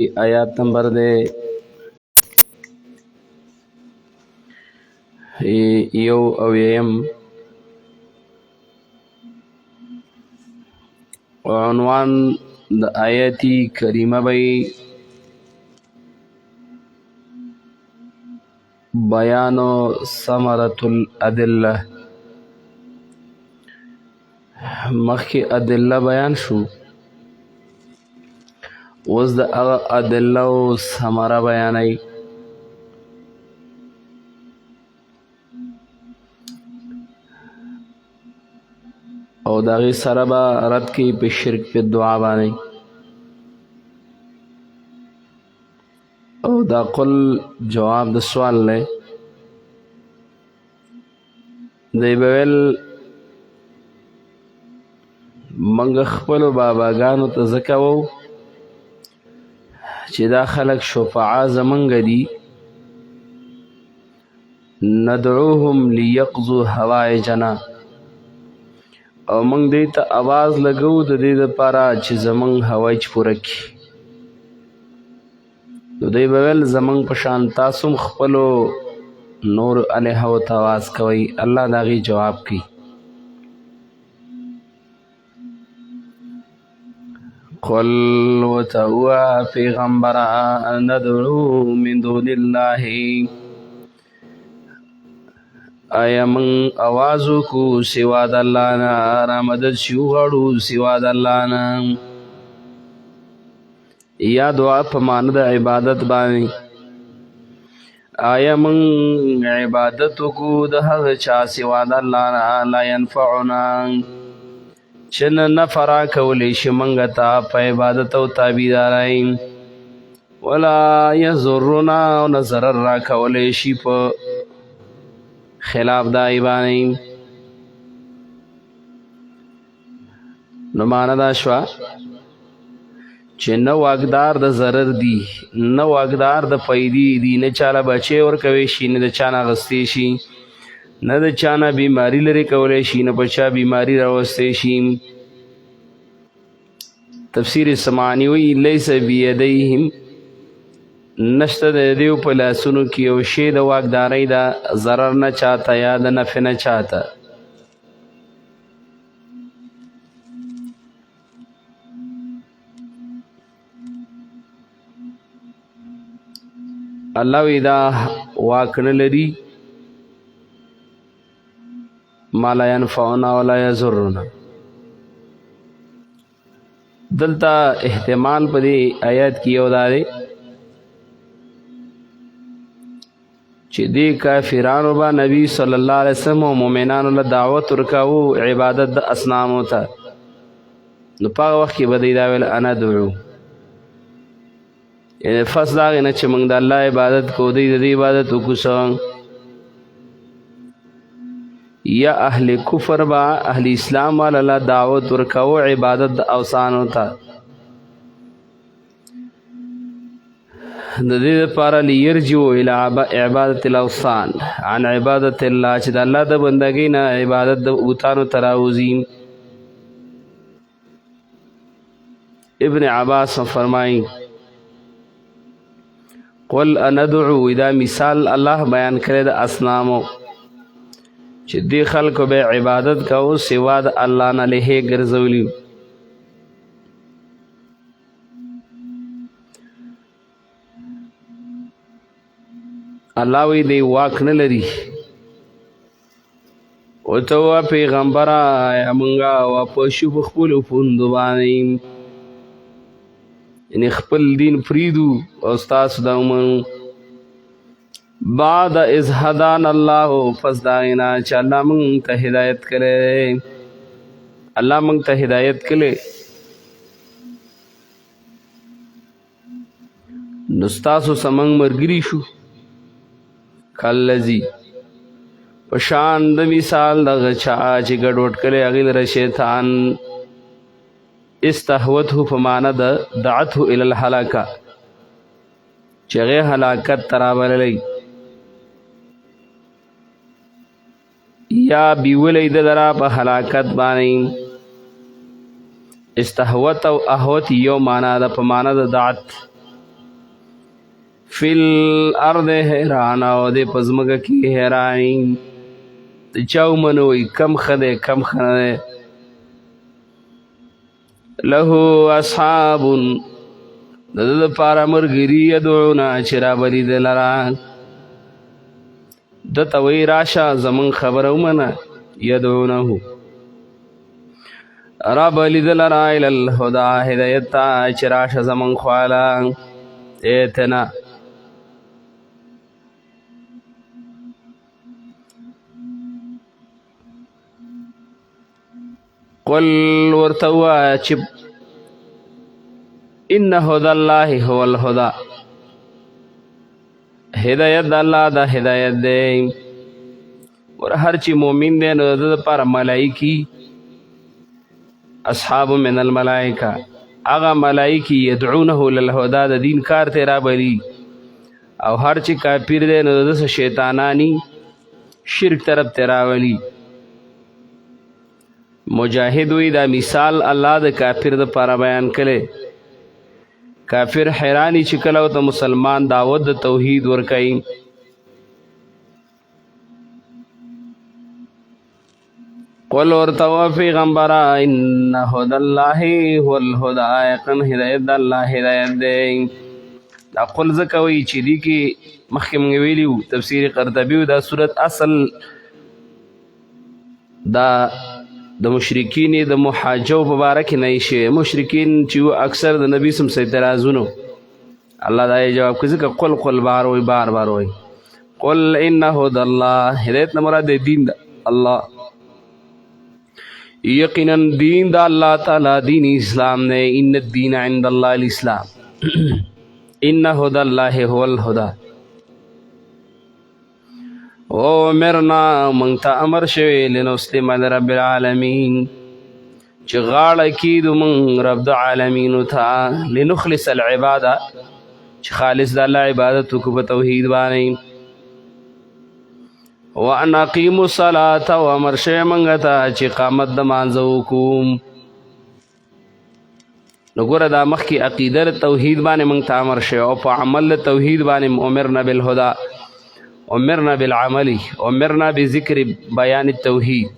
آیات نمبر دے یو اویم عنوان د آیتی کریمه بی بیان ثمرة الادلہ. مخی ادلہ بیان شو، اوس د هغه ادله او ثمره بیانوي. او د هغې سره به رد کوي په شرک په دعا باندې. او دا قل جواب د سوال دی. دی به ویل موږ خپلو باباګانو ته ځکه وو چې دا خلق شفعا زمونږ دي، ندعوهم لیقضوا حوائجنا، او موږ دې ته آواز لګو د دې دپاره چې زمونږ حوایج پوره کړي. نو دوی به ویل زمونږ په شان تاسو هم خپلو نور الهو ته آواز کوئ. الله د هغې جواب کوي. قل وتوا پیغمبرا ندعو من دون الله، آیا من آوازو کو سوا د الله نه، را مدد شو غړو سوا د الله نه. یا دعا په معنی د عبادت باندې. آیا من عبادت کو د هغه چا سوا د الله نه، لا ينفعنا چې نه نفع راکولی شي موږ ته په عبادت او تابعدارۍ، ولا یضرنا او نه ضرر راکولی شي په خلاف د هغې باندې. نو معنی دا شوه چې نه واګدار د ضرر دي، نه واګدار د فایدې دي، نه چاله بچی ورکوی شي، نه د چا نه اخیستی شي، نه د چا نه بیماري لرې کولی شي، نه په چا بیماري راوستی شي. تفسیر سمعانی وی لیس بیدیهم، نشته د دیو په لاسونو کې یو شی د واګدارۍ د ضرر نه چاته یا د نفع نه چاته. الله وی دا واک نه لري ما لا ينفعنا ولا يضرنا. دلته احتمال په دې آیات کې یو دا دی چې دې کافرانو به نبی صلی الله علیه وسلم او مؤمنانو له دعوت ورکاوه عبادت د اصنامو ته. نو په هغه وخت کې به دوی دا ویل انا دعو، یعنې فس د هغې نه چې موږ د الله عبادت کوو دوی د دې عبادت وکړو. یا اهل کفر با اهل اسلام والا له دعوت ورکاو عبادت د اوثانو ته. د دې لپاره لیرجعوا الی عبادت الاوثان عن عبادت الله، چې د الله د بندګۍ نه عبادت د بوتانو ته راوځي. ابن عباس فرمایي قل اندعو، دا مثال الله بیان کړی د اصنامو چې دې خلکو به عبادت کوو سوا د الله نه لهې ګرځولي. الله وی دی واک نه لري. ورته ووایه پیغمبره آیا موږ واپس شو په خپلو پوندو باندې، یعنې خپل دین پرېږدو او ستاسو دا ومنو. بعد اذ هدانا الله، پس دا هغې نه چې الله موږ ته هدایت کړی، الله موږ ته هدایت کړی. نو ستاسو سره موږ ملګري شو. کالذي په شان د مثال دغه چا چې ګډوډ کړی هغې لره شیطان، استهوته په معنی د دعته الی الهلاکه، چې هغې هلاکت ته رابللی یا بیولی د لره په هلاکت باندې. استهوت او اهوت یو معنی ده په معنی د دعت. فی الارض حیران او د پزمګه کی حیرانی چاو منوي کم خده کم خده له اصحاب د پارا مرګری یدعونا چرا بلی دلرا د توي راشا زمون خبرو منه یدعونه رب لدلرا الى الهدى هدایتا چراشا زمون خوالا ایتنا قل ورتوا چب ان هدى الله هو الهدى هدایت د الله دا هدایت دی ور هر چی مومن دی نو د پر ملائکی اصحاب من الملائکه اغا ملائکی يدعونه للهدى د دین کار ته را بلی او هر چی کافر دی نو د شیطانانی شرک طرف ته راولی مجاهد وی دا مثال الله د کافر د پر بیان کړي کافر حیرانی چې کله ته مسلمان دعوت د توحید ور کوي قل ورتوا پیغمبر ان هدى الله هو الهدى یقین هدایت الله هدایت دی دا قل زکوي چې دی کې مخکې مونږ ویلیو تفسیر قرطبی دا صورت اصل دا د مشرکین د محاجو مبارک نه شي مشرکین چې اکثر د نبی سم سره اعتراضونه الله دا جواب کوي چې قل بار وي قل ان هدى الله هدایت نه مراد دین الله یقینا دین د الله تعالی دین اسلام نه ان الدین عند الله الاسلام ان هدى الله هو الهدى او مرنا منتا امر شوی لنسلم لرب العالمین چې غاړه کیدو من رب العالمین تھا لنخلص العباده چې خالص د الله عبادت کو په توحید باندې وان اقیموا الصلاه و امر شوی منغتا چې قامت د مانځو کوم نګور دا مخ کی عقیده توحید باندې منتا امر شوی او په عمل توحید باندې امرنا بالهدى امرنا بالعمل امرنا بذكر بيان التوحيد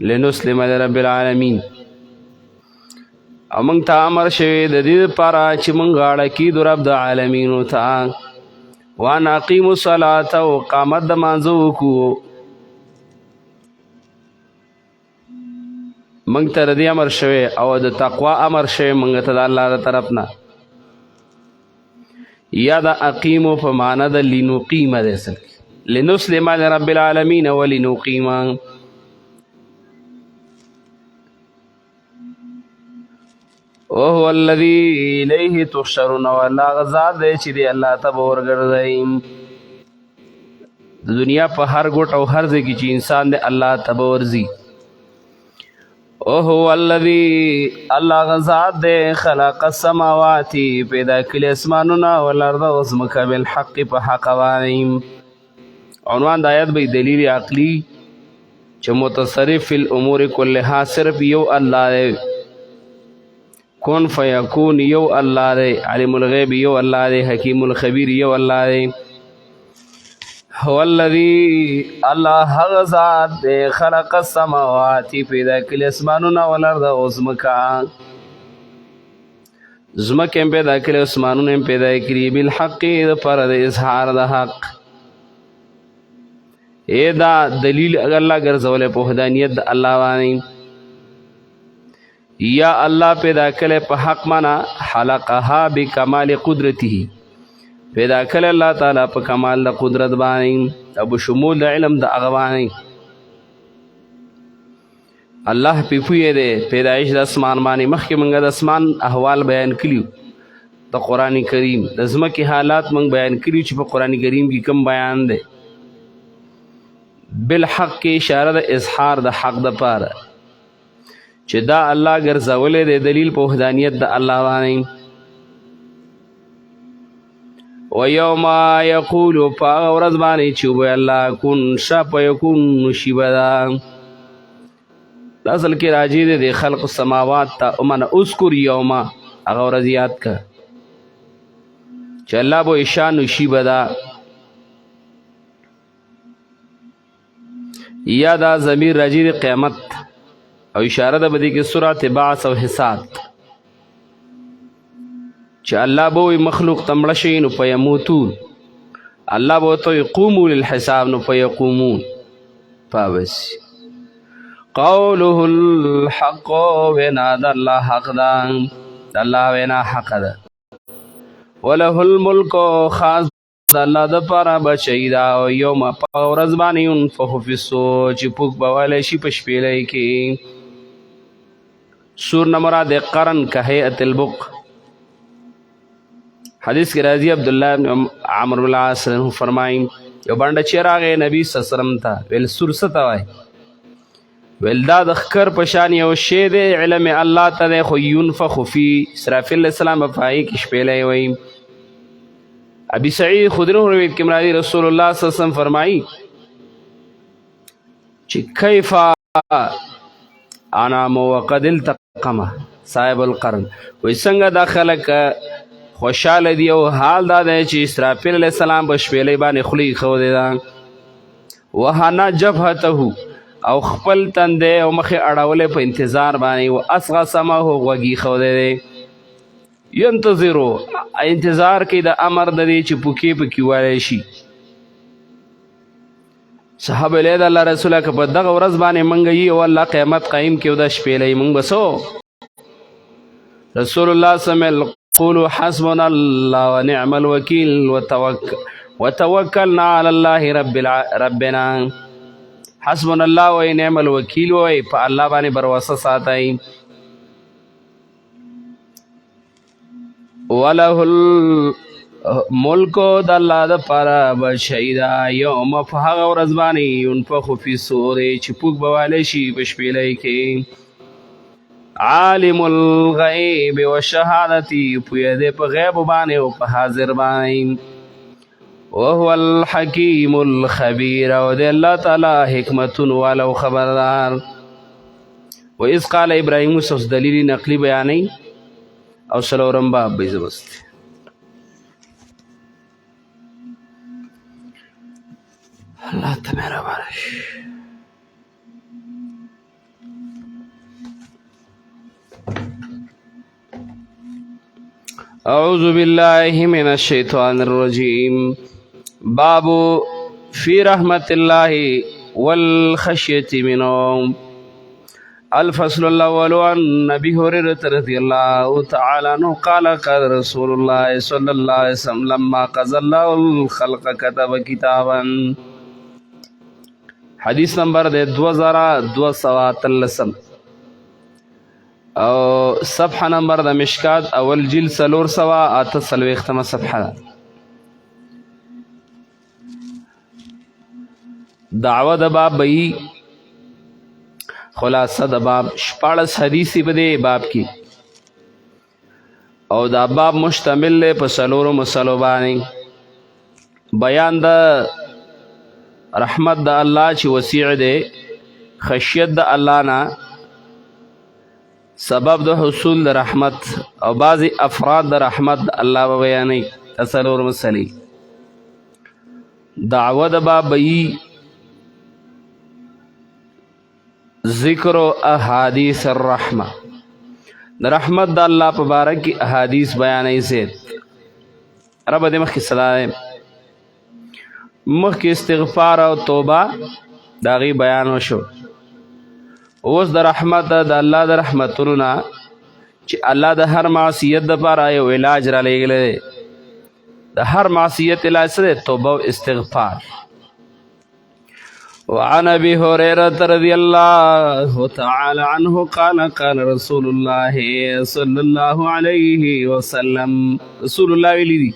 لنسلم لرب العالمين او موږ ته امر شوی د دې لپاره چې موږ غاړه کیدو رب د عالمینو ته وانا اقیموا الصلاة او قامت د مانځو وکړو موږ ته د امر شوی او د تقوا امر شوی موږ ته د الله تر طرف نه یا دا اقیمو په معنا د لنقیم د اصل لنسلم لرب العالمین ولنقیم وهو الذي الیه تحشرون والله غزاد دی چې دی الله ته ورګرځي د دنیا په هر ګوټ او هر ځای کې چې انسان دی الله ته ورځي اوهو الذي الله غزاد دے خلق السماوات پیدا کړي اسمانونه والارض وزمکه بالحق په حق باندې عنوان د آیت به دلیل عقلی چې متصرف فی الامور كلها صرف یو الله دی کون فیکون یو الله دی علم الغیب یو الله دی حکیم الخبیر یو الله دی هو الذي الله غزاد خلق السماوات پیدا کړي اسمانونه ولرد او زمکا زمکه پیدا کړي اسمانونه پیدا کړي بالحق پر د اظهار د حق دا دلیل الله ګرځولې په وحدانیت د الله باندې یا الله پیدا کړي په حق معنا خلقها بکمال قدرته پیدا کړل الله تعالی په کمال د قدرت باندې ابو شمول علم د اغوانی الله په پوهه ده پیدایش د اسمان باندې مخکې موږ د اسمان احوال بیان کړیو د قران کریم د ځمکې حالات موږ بیان کړیو چې په قران کریم کې کوم بیان ده بالحق کې اشاره د اظهار د حق د پاره چې دا الله ګرځولې د دلیل په وحدانیت د الله باندې ويوم يقول فاورز باندې چې وی الله كن شپ يكون شبدا اصل کې راځي د خلق السماوات ته ومن اذكر يوم هغه ورځ یاد که چې الله به شان وشي به دا یا دا ضمیر راجي د قیامت او اشاره ده به دې کې سورۃ بعث او حساب چې الله به مخلوق تمړه شي نو فیموتون الله به ورته قوموا للحساب نو فیقومون پاوس قوله الحق وینا د الله حق ده د الله وینا حق ده وله الملک خاص د الله د پاره بچی دا او یوم په ورځ باندې ينفخ فی الصور چې پوک بوالی شي په شپېلۍ کې سور نه مراد قرن که هیئت البق حدیث کې راځي عبدالله بن عمرو بن العاص فرمایي یو بنده چې راغی نبی صلی الله علیه وسلم ته ویل سور څه ته وایي ویل دا د ښکر په شان یو شی دی علم الله ته دی خو ينفخ فی اسرافیل علیه السلام به په هغې کې شپېلی وایي ابي سعید خدری روایت کې مرادي رسول الله صلی الله علیه وسلم فرمایي چې کیف انا وقد التقم صاحب القرن وای څنګه دا خلک خوشاله دي او حال دا دی چې اسرافیل علیه السلام په شپېلۍ باندې خولې ایښودې ده وهنا جبهته او خپل تندی او مخې اړولې په انتظار باندې و اصغى سمه غوږ ایښودی دی ینتظرو انتظار کوي د امر د دې چې پوکې پکې والی شي صحابه له د الله رسوله که په دغه ورځ باندې موږ یي او الله قیامت قایم کړي او د شپېلۍ موږ به څه رسول الله صلی الله علیه وسلم قولوا حسبنا الله ونعم الوکیل وتوکلنا علی الله ربنا حسبنا الله و نعم الوکیل وای په الله باندې بروسه ساتئ وله الملک د الله د پاره بچی دا یوم په هغه ورځ باندې ينفخ فی الصور چې پوک به والی شي په شپېلۍ کې عالم الغیب والشهادة پوهه دی په غیب باندې او په حاضر باندې وهو الحکیم الخبیر او دی الله تعالی حکمتون والا او خبردار و اذ قال ابراهیم اوس دلیل نقلی بیانوي او څلورم باب به زبست الله ته مهربان شي اعوذ بالله من الشیطان الرجیم باب فی رحمت الله والخشیة منه الفصل الاول عن ابي هريره رضي الله تعالى عنه قال قال رسول الله صلى الله عليه وسلم لما قضى الله الخلق كتب كتابا حدیث نمبر دے 2213 او صفحه نمبر د مشکات اول جلد 348 صفحه دعوه د باب بئی خلاصه د باب 14 حدیثی په دې باب کې او دا باب مشتمل په څلورو مسلو باندې بیان د رحمت د الله چې وسیع دی خشیت د الله نه سبب د حصول د رحمت او بعضی افراد د رحمت الله بیانې څلور مسلې دعوه د باب بئی ذکر احادیث الرحمه د رحمت د الله په باره کې احادیث بیانې زید رب دې مخکې سلام مخکې استغفار او توبه دا غي بیان وشو اوس د رحمت د الله د رحمتونو نه چې الله د هر معصیت د لپاره یو علاج را لېږلی د هر معصیت علاج سره توبه او استغفار وعن ابي هريره رضي الله تعالى عنه قال قال رسول الله صلى الله عليه وسلم رسول الله ویلی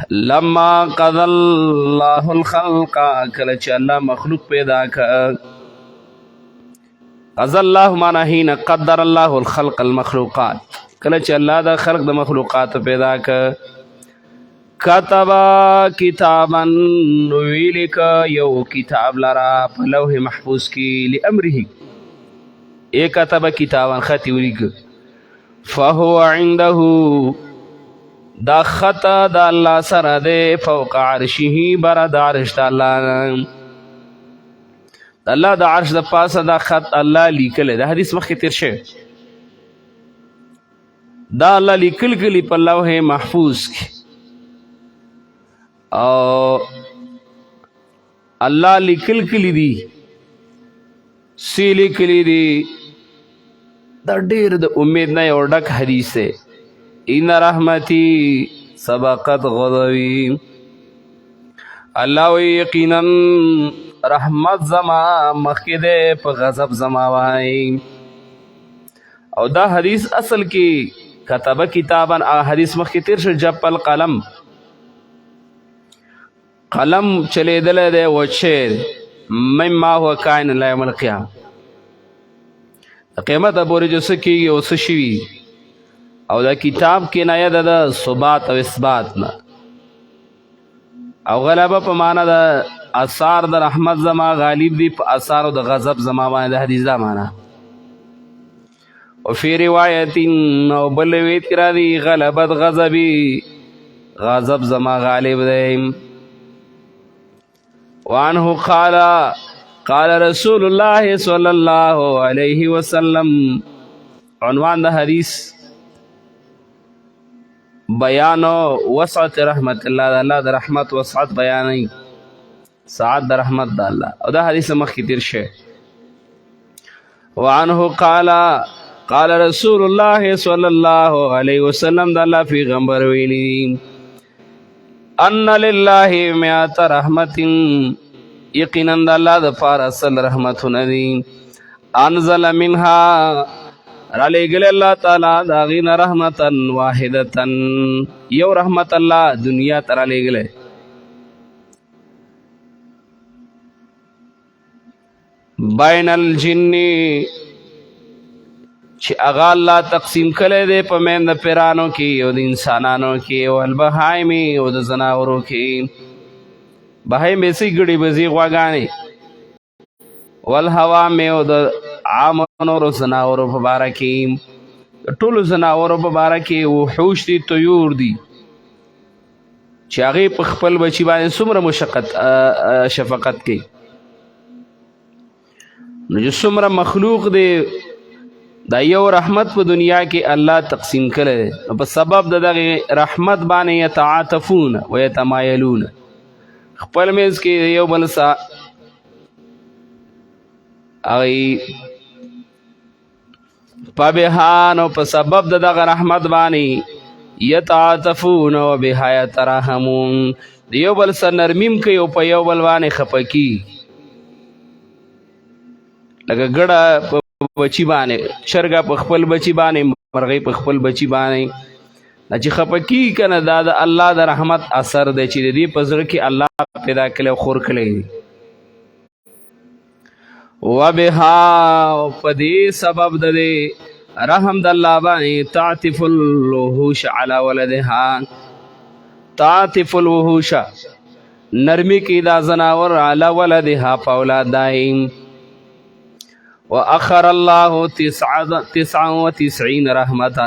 لما قضى الله الخلق کله چې الله مخلوق پیدا کړ قضى الله معنا حين قدر الله الخلق المخلوقات کله چې الله د خلق د مخلوقات پیدا کړ كتب كتابا ویلک یو کتاب لرا په لوح محفوظ کې لامره کتب کتابا خط ولیک فهو عنده دا خط د الله سره دی فوق عرشه بر د عرش د الله د الله د عرش د پاسه دا خط الله لیکلی د حدیث مخکې تیر شوی دا الله لیکل کلی په لوح محفوظ کې او الله لیکل کلی دی سی لیکلی دی دا ډیر د امید نه یو ډک حدیث دی ان رحمتی سبقت غضبی الله وی یقینا رحمت زما مخکې دی په غضب زما وای او دا حدیث اصل کې کتب کتابا حدیث مخکې تیر شو جب القلم قلم چلیدلی دی وچې مما هو کائن الی یوم القیامه قیامت پورې جو څه کېږي او څه شوي او دا کتاب کنایه ده د ثبات او اثبات نه او غلبه په معنا د اثار د رحمت زما غالب دی په اثار د غضب زما باندې د حدیث دا معنا وفي روایت او بل روایت کرا دی غلبت غضبی غضب زما غالب دی وعنه قال رسول الله صلی الله علیه وسلم عنوان د حدیث بیان وسعت رحمت الله د رحمت وسعت بیانای سعت د رحمت د الله او دا حدیث مخکې تیر شه وعنه قال رسول الله صلی الله علیه وسلم د الله پیغمبر ویلی ان لله مئات رحمت یقینا د الله د پاره اصل رحمتونه دي انزل منها را لېږلی الله تعالی د هغې نه رحمتا واحدتا یو رحمت الله دنیا ته را لېږلی بین الجن چې هغه الله تقسیم کلی دی په مین د پیرانو کې او د انسانانو کې او البهایم او د زناورو کې بهایم بیسي ګړي بزي غواګانې والهوام او د عام نورو زناورو په باره کې ټولو زناورو په باره کې وحوش دي طیور دي چې هغې په خپل بچي باندې څومره مشقت شفقت کوي نو چې څومره مخلوق دی دا یو رحمت په دنیا کې الله تقسیم کړی په سبب د دغه رحمت باندې یتعاطفون و یتمایلون خپل منځ کې یو بل سره هغې په بهان او په سبب د دغه رحمت باندې یتعاطفون و بها یتراحمون د یو بل سره نرمیم کوي او په یو بل باندې خفه کېږي لکه ګډه بچی باندې چرګه په خپل بچی باندې مرغۍ په خپل بچی باندې چې خفه کېږي که نه دا د الله د رحمت اثر دی چې د دې په زړه کې الله پیدا کړی او خور کړی وبها په دې سبب د دې رحم د الله باندې تعطف الوحوش علی ولدها تعطف الوحوش نرمی کې دا زناور علی ولدها په اولاد دایم وأخر الله 99 رحمتا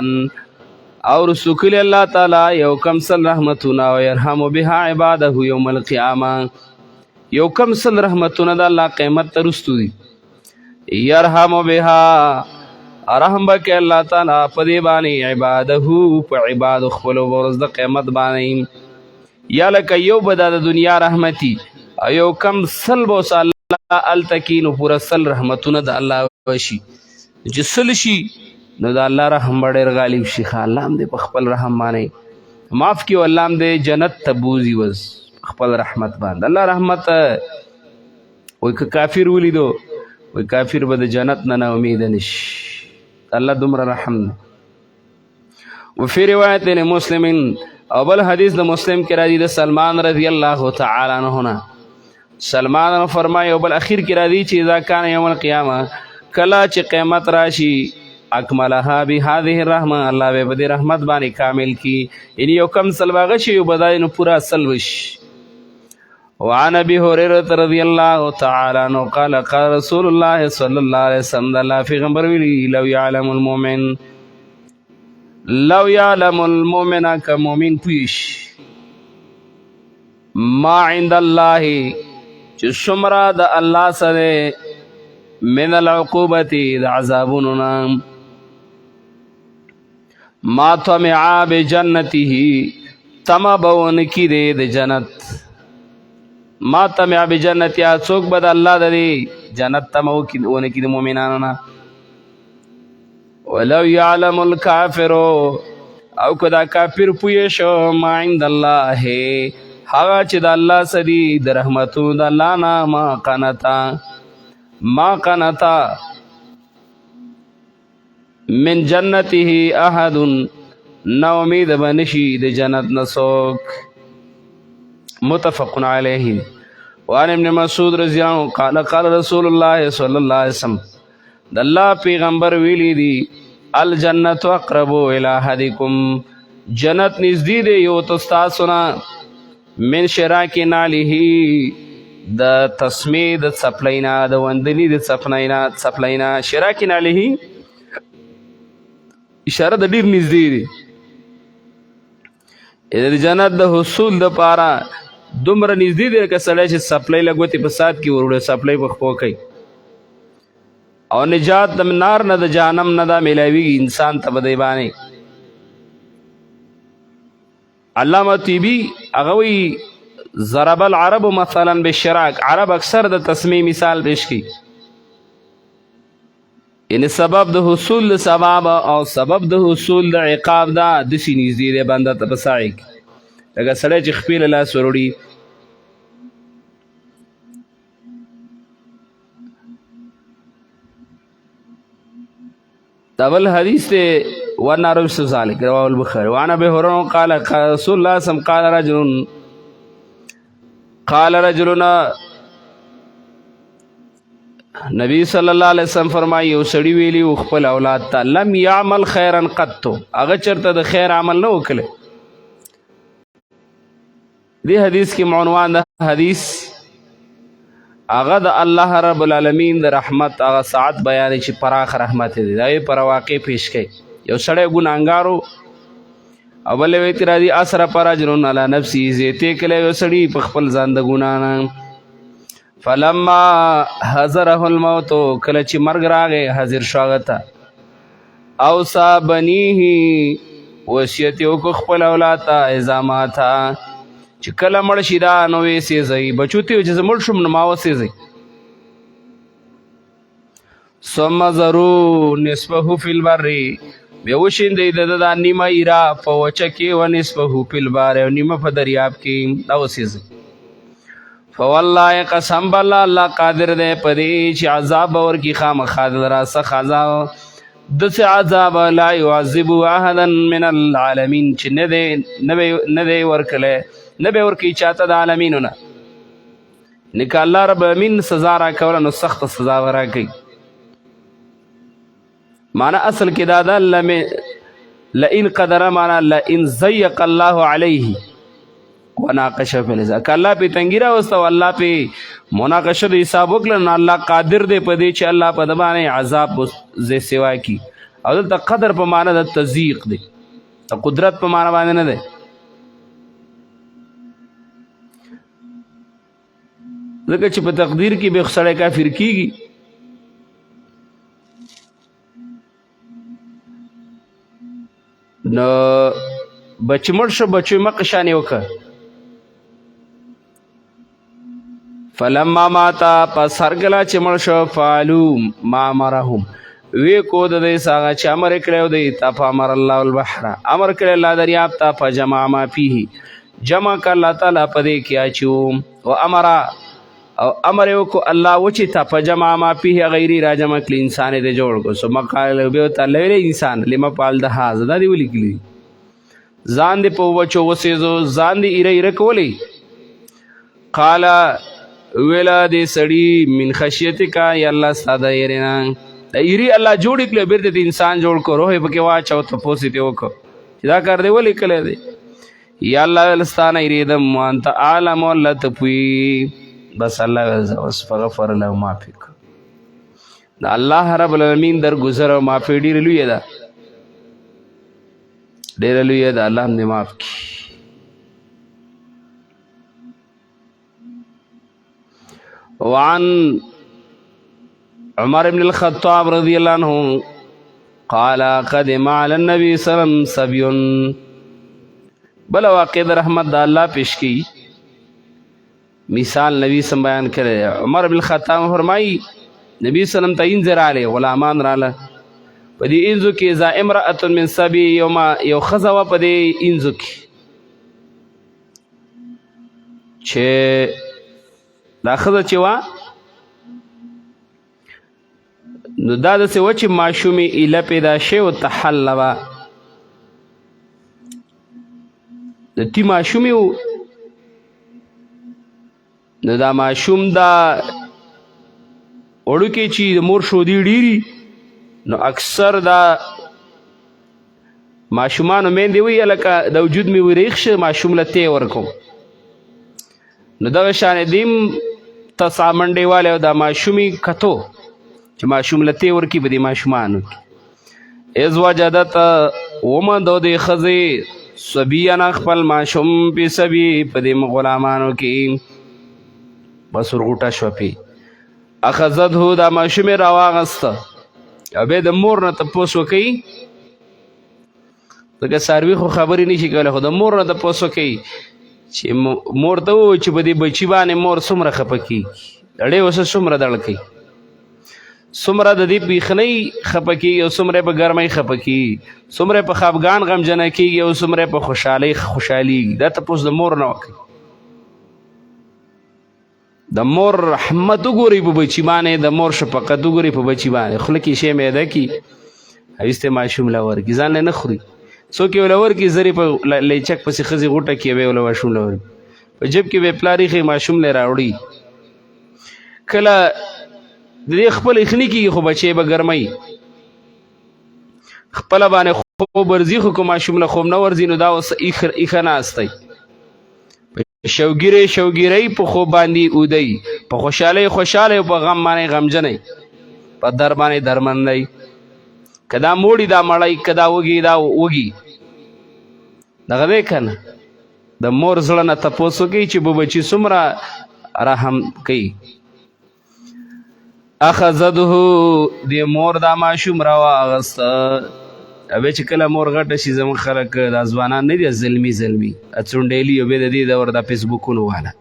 اور سکل اللہ تعالی یو کم سل رحمتنا ويرحم بها عباده یوم القیامة یو کم سل رحمتنا دا اللہ قیمت ترستو دی یرحم بها رحم بک اللہ تعالی پدی بانی عباده پا عباد خپلو برز دا قیمت بانی یا لکا یو بدا دا دنیا رحمتی یو کم سل بوس اللہ التکینو پورا سل رحمتونه د الله وشي چې سل شي نو د الله رحم به ډېر غالب شي الله هم دې په خپل رحم باندې معاف کړي او الله هم دې جنت ته بوځي وز خپل رحمت باندې الله رحمت وایي که کافر ولیدو وایي کافر به د جنت نه امیده نشي الله دومره رحم دی وفي روایت مسلم او بل حدیث د مسلم کې راځي د سلمان رضی الله تعالی عنه نه سلمان فرمایي او بل اخیر کې راځي چې اذا کان یوم القیامه کله چې قیامت راشي اکملها بهذه الرحمه الله به دې رحمت باندې کامل کی یعنی یو کم سلواغه شي یو بدای نو پورا سلوش وعن ابي هريره رضي الله تعالى عنه قال قال رسول الله صلى الله عليه وسلم الله في غمبر ویلی لو يعلم المؤمن كمؤمن پویش ما عند الله چې شمرا د الله سره من العقوبة د عذابوننا ما طمع بجنته تما بون کی دے د جنت ما طمع بجنت یا څوک بد الله د جنت تما ون کی د مؤمنانو ولو يعلم الكافر او کدا کافر پوی شو ما عند الله هغه چې د الله سدي د رحمتونو د الله نه ما قنطا من جنته احد نا امید بنشي د جنت نسوک متفق علیه وعن ابن مسعود رضی الله عنه قال قال رسول الله صلی الله علیه وسلم د الله پیغمبر ویلی دی الجنت اقرب الى احدکم جنت نزدې دی یو تاسو نه من شراک ناله د تسمې د څپلینا د وندنی د څپلینا شراک ناله اشاره د ډیر نږدې دی د جنت د حصول د پاره دومره نږدې دی که سړی چې څپلی لګوتې په سات کې وروړي څپلی په خپو کوي او نجات د نار نه د جهنم نه دا میلاویږي انسان ته په دی باندې علامه طیبی هغه وایي ضرب العرب مثلا بالشراک عرب اکثر د تسمیه مثال پیش کی یعنی سبب د حصول د ثواب او سبب د حصول د عقاب دا د شي نږدې دی بنده ته بسایي لکه سړی چې خپل لاس وروړي دبل حدیث ته ونارو ذلك رواه البخاري وعن ابي هريره قال رسول الله صلى الله عليه وسلم قال رجلنا نبی صلی الله علیه وسلم فرمایي او سړی ویلی او خپل اولاد ته لم يعمل خيرا قط هغه چرته د خیر عمل نه وکړي دی حدیث کې عنوان د حدیث هغه د الله رب العالمین د رحمت هغه ساعت بیان چې پراخ رحمت دی دا پر واقع پیش کړي یو سړی ګناهګارو اول ویت راځي اثر پر اجرون علی نفسی زیته کله یو سړی په خپل ځان د ګنا نه فلما حضره الموت کله چې مرګ راغی حاضر شاغتا او صابنیه وصیت یو کو خپل اولاد ته الزاماتا چې کله مړ شي دا نو وې سي زئی بچوتی چې مړ شوم نو ما وسي زئی ثم زرو نسبه فی البر بیوشین دی د نیمه ایرا په وچه کې و نسبه فی البر او نیمه په دریاب کې دا وسي زئی فوالله قسم بالله الله قادر دی پدې چې عذاب اور کی خامخا را سخ عذاب د عذاب لا يعذب احدا من العالمین چې نه دی ورکله نه به ورکی چاته د عالمینو نه نک الله رب امین سزا را کول نو سخت سزا ورا کوي معنا اصل کې دا لئن قدر معنا لئن زيق الله عليه وناقش فی الذ الله په تنګیرا واستو الله په مناقشه د حساب وکړه الله قادر دی په دې چې الله په دبانې عذاب زې سوا کی او د قدر په معنا د تزیق دی قدرت په معنا باندې نه دی ځکه چې په تقدیر کې به سړی کافر کیږي نو بچ مړ شو بچو مقشانې وکړه فلما ماتا پس هرکله چې مړ شو فعلو ما امرهم وی کو د دې ساغه چې امر کړو دی تا فامر الله البحر امر کړ الله دریاب ته فجمع ما فيه جمع ک الله تعالی پدې کیا چو او امر یو کو الله وچی تا فجمع ما فيه غیری را جمع کل انسان دې جوړ کو سو مقال به تعالی انسان لما پال د هاذ د دی ولیکلی ځان دې په وچو وسېزو ځان دې ایره کولی قال ویلا دې سړی من خشیتک یا الله ساده یرینا ایری الله جوړ کړ بیرته انسان جوړ کو روح پکې واچو ته پوسې ته وکړه دا کار دی ولې کله دی یا الله ولستانه یریدم وانت عالم الله ته پوي بس الله اوس فغفر له معافي دا الله رب العالمین در گذر او معافي ډېره لویه ده ډېره لویه ده الله هم دې معاف کړي وعن عمر بن الخطاب رضي الله عنه قال قدم على النبي صلى الله عليه وسلم سبي بل واقع رحمت دا الله پیش کی مثال نبی سم بیان کرے عمر بن الخطاب فرمائی نبی صلی اللہ علیہ وسلم تا انذر علی غلامان رالا پدی انزو کی اذا امرأة من سبی یو خزوا پدی انزو کی چھے دا خزا چوا نو دا دسې و چې ماشومې ایله پیدا شوی او تحلوه د تی ماشومې و نو دا ماشوم دا وړوکې چې د مور شودي ډېري نو اکثر دا ماشومانو میندې وایي هلکه د وجود مې وریښ شه ماشوم له تی ورکوم نو دغه شانې دیم تسعه منډې والی او دا ماشومې کتو چې ماشوم لته ورکی به د ماشومانو از وجدت ومندو د ښځې صبیانه خپل ماشوم پې سبي په دې غلامانو کې بس ورغوټه شوه پې اخذته دا ماشومې راواغسته او بیا د مور نه تپوس وکوي ځکه څاروي خو خبرې نشي کولی خو د مور نه تپوس وکوي چې مور ته ووایي چې په دې بچي باندې مور څومره خفه کېږي ډېر اوس څومره دړ کوي څومره د دې بیخنۍ خفه کېږي او څومره په ګرمۍ خفه کېږي څومره په خفګان غمجنه کېږي او څومره په خوشحالۍ خوشحالېږي دا تپوس د مور نه وکړي د مور رحمت وګورئ په بچي باندې د مور شفقت وګورئ په بچي باندې خوله کې شی میده کي ایسته ماشوم له ورکي ځان نه خوري څوک یې له ورکي زری په لیچک پسې ښځې غوټه کې به له ماشوم له ورکي په جیب کې به پلاري خې ماشوم له راوړي کله د دې خپل اخني کېږي خو بچی به ګرمۍ خپله باندې خوب ورځي خو که ماشوم له خوب نه ورځي نو دا اوس ایښه ناستی شوګیرۍ په خوب باندې اودی په خوشحالۍ خوشحاله او په غم باندې غمجنۍ په در باندې درمندی که دا موړي دا مړی که دا وږي دا وږي دغه دی که نه د مور زړه نه تپوس وکړي چې به بچي څومره رحم کوي اخذته د مور دا ماشوم راواغسته بیا چې کله مور غټه شي زموږ خلک دا ځوانان نه دي زلمي څونډیلي او بیا د دې دور دا فیسبوکونو والا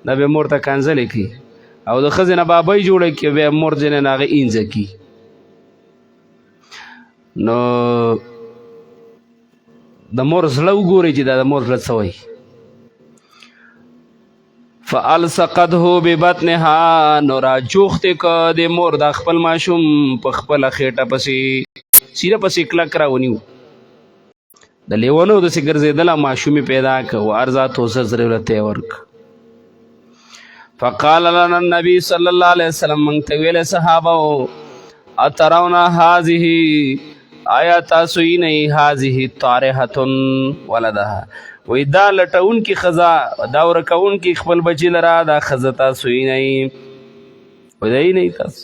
دا بیا مور ته کنځلې کوي او د ښځې نه بابۍ جوړه کړي بیا مور ځینې نه هغه اینځه کي نو د مور زړه وګورئ چې دا د مور زړه څه وایي فالسقته ببطنها نو راجوختې که د مور دا خپل ماشوم په خپله خېټه پسې سیره پسې کلک راونیو د لیونو داسې ګرځېدله ماشومې پیدا که و ارزاتو زرې ورته یې ورک فقال لنا النبي صلی الله علیه وسلم موږ ته ویلی صحابه اترون هذه آیا تاسو وینئ هذه طارحة ولدها وی دا لټونکي ښځه دا ورکوونکي خپل بچي لره دا ښځه تاسو وینئ وی دا وینئ تاسو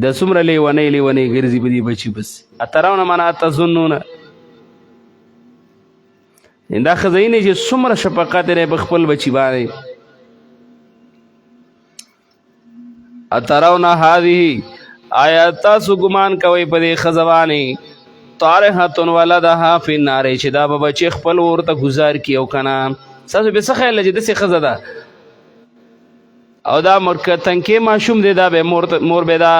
دا څومره لیونۍ ګرځي په دې بچي بس اترون معنا تظنون دا ښځه وینئ چې څومره شفقت لري په خپل بچي باندې اترون هذه آیا تاسو ګمان کوئ په دې ښځه باندې طارحة ولدها فی النار چې دا به بچی خپل اور ته ګزار کي او که نه ستاسو بیا څه خیال ده چې داسې ښځه ده او دا تنکې ماشوم دی دا به مور به دا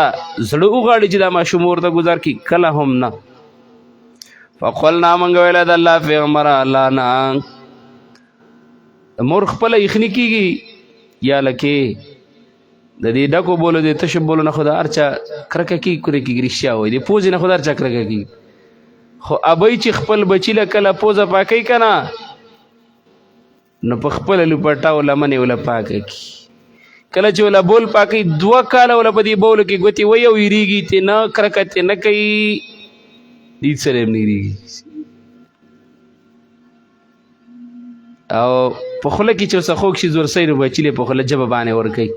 زړه وغواړي چې دا ماشوم اور ته ګزار کي کله هم نه فقلنا موږ ویله د الله پیغمبره الله نه مور خپله یخني کېږي یا لکې د دې ډکو بولو د تشو بولو نه خو د هر چا کرکه کېږي کورې کېږي رښتیا وایي د پوزې نه خو د هر چا کرکه کېږي خو ابۍ چې خپل بچي له کله پوزه پاکوي که نه نو په خپله لوپټه او لمنې وله پاکه کړي کله چې وله بول پاکوي 2 کاله وله په دې بولو کې ګوتې وی او ویرېږي ترې نه کرکه ترې نه کوي دید سره هم نېرېږي او په خوله کې چې ورڅه خوږ شي ورسئ نو بچي په خوله ژبه باندې ورکوي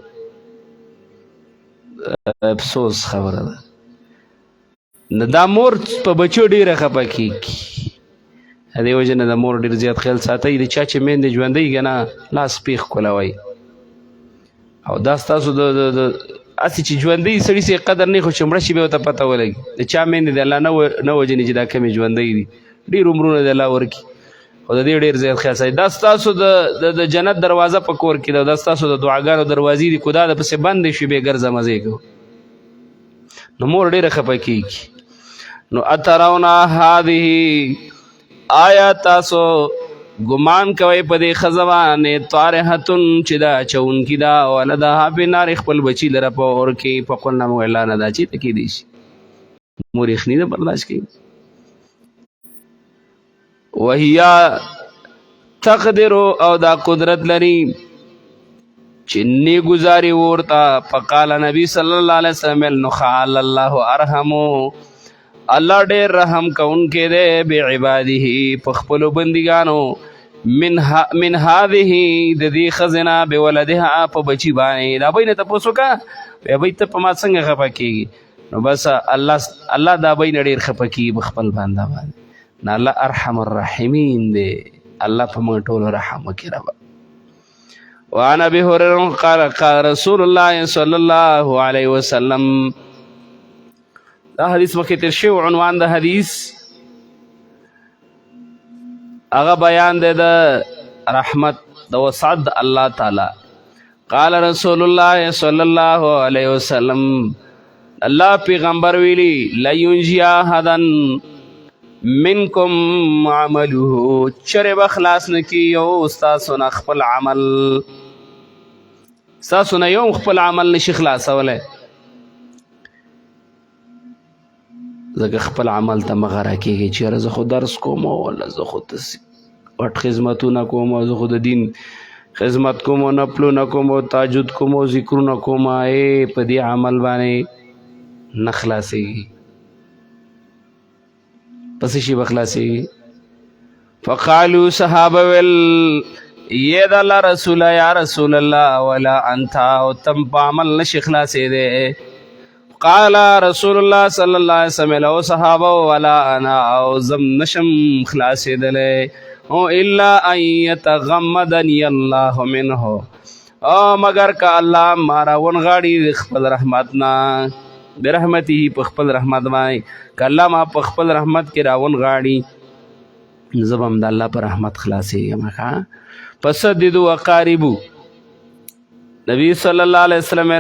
افسوس خبره ده نو دا مور په بچو ډېره خفه کېږي دې وجې نه د مور ډېر زیات خیال ساتئ د چا چې میندې ژوندۍ که نه لاس پیښ کولوئ او دا ستاسو د هسې چې ژوندۍ سړي سي قدر نه خو چې مړه شي بیا ورته پته ولګي د چا میندې د الله نه وجني چې دا کمې ژوندۍ دي ډېر عمرونه د الله ورکړي خو د دې ډېر زیات خیال ساتئ دا ستاسو د جنت دروازه په کور کې ده دا ستاسو د دعاګانو دروازې دي خو دا د پسې بندې شوې بیا ګرځه مزې کوو نو مور ډېره خفه کېږي نو اترون هذه آیا تاسو ګمان کوئ په دې ښځه باندې طارحتن چې دا اچونکي ده ولدها په نار خپل بچي لره په اور کې فقلنا مو الله نه دا چېرته کېدی شي مور یخني نه برداشت کوي وهیا تقدر او دا قدرت لري چې نه گزاري ورته فقال نبی صلی الله علیه وسلم نخال الله ارحمو الله ډېر رحم کوونکی دی بعباده په خپلو بندګانو من هذه د دې ښځې نه بولدها په بچي باندې دا بۍ نه تپوس وکړه بیا بۍ ته په ما څنګه خفه کېږي نو بس الله دا بۍ نه ډېر خفه کېږي په خپل بنده باندې نه الله ارحم الراحمین دی الله په موږ ټولو رحم وکړي ربه وعن ابي هريره قال قال رسول الله صلى الله عليه وسلم دا حدیث مخکې تیر شوی عنوان د حدیث هغه بیان دی د رحمت د وسعت د الله تعالی قال رسول الله صلی الله علیه وسلم الله پیغمبر ویلی لینجی احدا منکم عمله چرې به خلاص نه کي یو ستاسو نه خپل عمل ستاسو نه یو خپل عمل نشي خلاصولی ځکه خپل عمل ته مه غره کېږئ چېرې زه خو درس کوم ولا زه خو پټ خدمتونه کوم زه خو د دین خدمت کوم نفلونه کوم تهجد کوم ذکرونه کوم په دې عمل باندې نه خلاصېږي پس شي به خلاصېږي فقالو صحابه ویل یې د الله رسوله یا رسول الله ولا انت او تم په عمل نشي خلاصېدی قال رسول الله صلی الله علیه وسلم او صحابه ولا انا او زم نشم خلاصېدلی او الا ان يتغمدني الله منه او مگر که الله ما راونغاړي د خپل رحمت نه برحمته په خپل رحمت باندې که الله ما په خپل رحمت کې راونغاړي زه به هم د الله په رحمت خلاصېږم ښه فسددوا وقاربوا نبی صلی الله علیه وسلم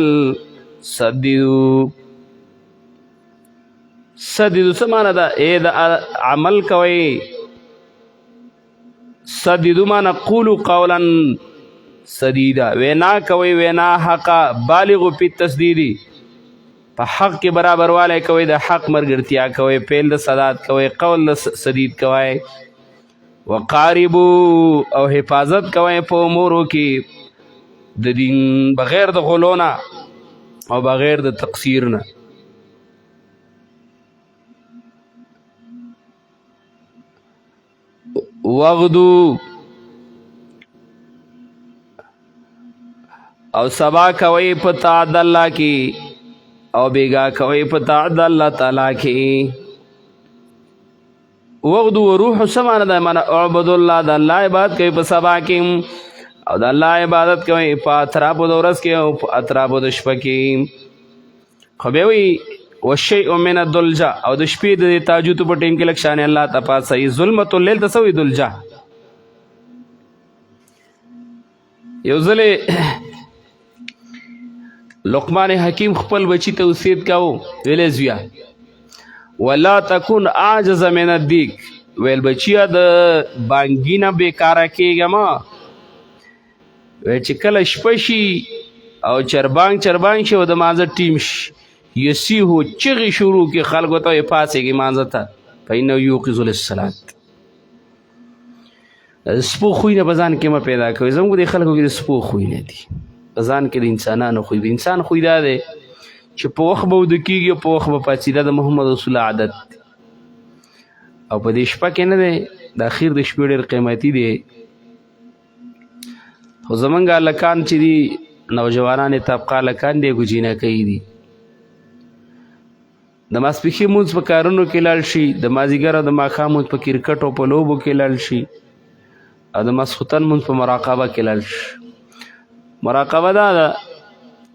سددو څه معنی ده د عمل کوئ سددو معنی قولو قولا سدیدا وینا کوئ وینا حقا بالغو پی تسدیدی په حق کې برابر والی کوئ د حق مرګرتیا کوئ پیل د صداد کوئ قول د سدید کوئ وقاربو او حفاظت کوئ په امورو کې د دین بغیر د غلونه او بغیر د تقصیر نه وغدو او سبا کوي په طاعت الله کې او بیگا کوي په طاعت الله تعالی کې وغدو روح سمانه ده معنا اعبد الله د الله عبادت کوي په سبا کې او د الله عبادت کوي په اطرافو د ورځ کې او په اطرافو د شپه کې خو بیا وایي والشیء من الدلجه او د شپې د تهجد په ټیم کې لږ شانې الله ته پاسوي ظلمة الليل ته څه وایي دلجه یو ځلې لقمان حکیم خپل بچی ته وصیت کاوه ویلې زویه ولا تکن عاجز من الدیک ویل بچیه د بانګي نه بېکاره کېږه ما وی چې کله شپه شي او چربانګ شي او د مازه ټیم شي یسیحو چغې شروع کې خلکو ته پاڅېږي مانځه ته فإنه یوقظ للصلاة سپو خوی نه په ځان کې مه پیدا کوئ زموږ د خلکو کې د سپو خوی نه دي په ځان کې د انسانانو خوی د انسان خوی دا دی چې په وخت به وده کېږي او په وخت به پاڅېده د محمد رسول الله عادت دی او په دې شپه کې نه دی د اخیر د شپې ډېر قیمتي دی خو زمونږ هلکان چې دي نوجوانان طبقه هلکان دی ګوجینکۍ دي د ماسپښین مونځ په کارونو کې لاړ شي د مازدیګر او د ماښام مونځ په کرکټ او په لوبو کې لاړ شي او د ماسخوتن مونځ په مراقبه کې لاړ شي مراقبه دا ده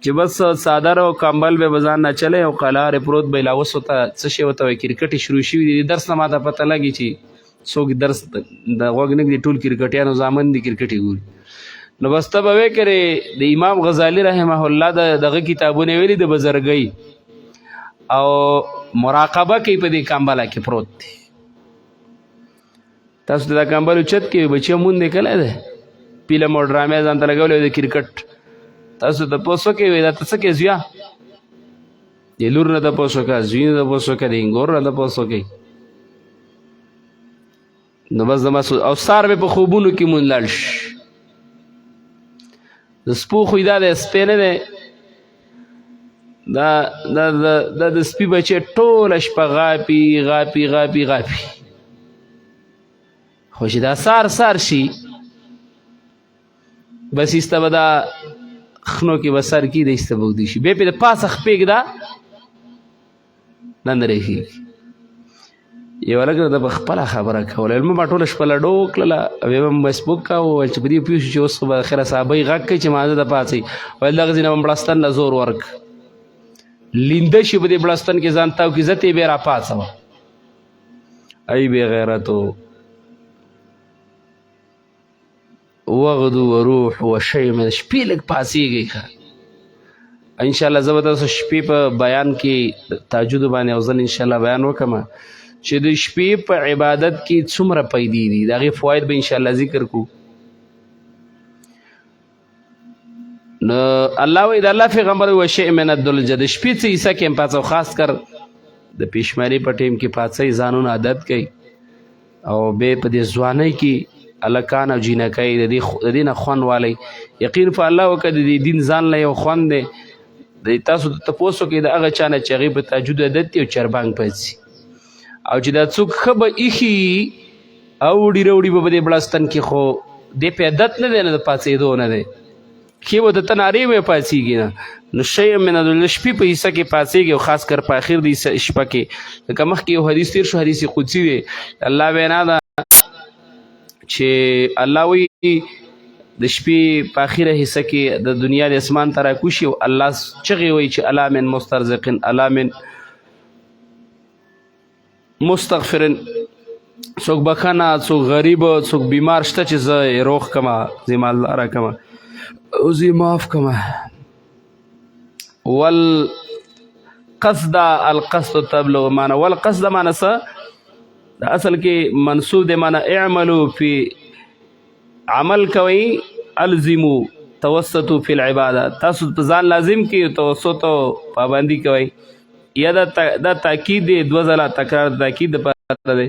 چې بس څادر او کمبل به ځان نه چلی او قلار پروت به لا اوس ورته څه شی ورته وایي کرکټ شروع شوي دي درس نه ماته پته لګي چې څوک درس د غوږ نه ږدي ټول کرکټیانو زامن دي کرکټ یې ګوري نو بس ته به وی کرې د امام غزالي رحمه الله دغه کتابونه ویلي د بزرګۍ او مراقبه کوي په دې کمبله کې پروت دی تاسو د کمبل اوچت کې بچی مونږ دی کلی دی فلم او ډرامې ځان ته لګولی د کرکټ تاسو تپوس وکړئ وایي دا ته څه کوې زویه د لور نه تپوس وکړه زوی نه تپوس وکړه د انګور نه تپوس وکړئ نو بس او سار به په خوبونو کې مونږ لاړ شي د سپو خوی دا دی سپی نه دی دا د سپي بچی ټوله شپه غاپي غاپي غاپي غاپي خو چې دا سار شي بس ایسته به دا خنو کې به سر کېږي ایسته به اوږدې شي بیا پرې د پاسه خپېږده نه رېښېږي یو هلک راته په خپله خبره کوله لمه به ټوله شپه لډو کړله بیا به م فیسبوک کوو چې په دې پوه شو چې اوس خو به خیره صحابۍ غږ کوي چې مانځه ته پاڅئ ویل دغه ځای نه به مړستن له زور ورک لینده شي په دې بړستن کې ځان تاو کې زه ته یې بیا راپاڅوه ای بې غیرتو وغدو وروح وشی من شپې لږ پاڅېږئ ښه انشاءالله زه به تاسو شپې په بیان کې تهجدو باندې یو ځل انشاءالله بیان وکړم چې د شپې په عبادت کې څومره پیدې دي د هغې فواید به انشاءالله ذکر کړو نو الله وایي د الله پیغمبر و شیء من الدلجه د شپې څه حصه کې هم پاڅو خاص کر د پیشمري په ټیم کې پاڅئ ځانونه عادت کوئ او بیا په دې ځوانۍ کې هلکان او جینکۍ د دې نه خوند والی یقین په الله وکړه د دې دین ځان له یو خوند دی د تاسو تپوس وکړئ د هغه چا نه چې هغې په تهجد عادت دي او چربانګ پاڅي او چې دا څوک ښه به ایښي او وړي راوړي به په دې بړستن کې خو دې په عادت نه دی نه د پاڅېدو نه دی ښې به د ته نارې به پاڅېږي نه نو شی من د شپې په حصه کې پاڅېږي او خاص کر په اخر د شپه کې لکه مخکې یو حدیث تېر شو حدیث قدسي دی الله وینا ده چې الله وایي د شپې په اخره حصه کې د دنیا د اسمان ته راکوشي او الله چغې وایي چې الا من مسترزقن الا من مستغفرن څوک بخښنه څوک غریب څوک بیمار شته چې زه یې روغ کړمه زه یې مالداره کړمه او زه یې معاف کړمه والقصد القصد تبلغ معنی والقصد معنی څه اصل کې منصوب دی معنی اعملو فی عمل کوئ الزمو توسطو فی العباده تاسو په ځان لازم کې توسط او پابندي کوئ یا دا تاکید دی دوه ځله تکرار تاکید دپاره دی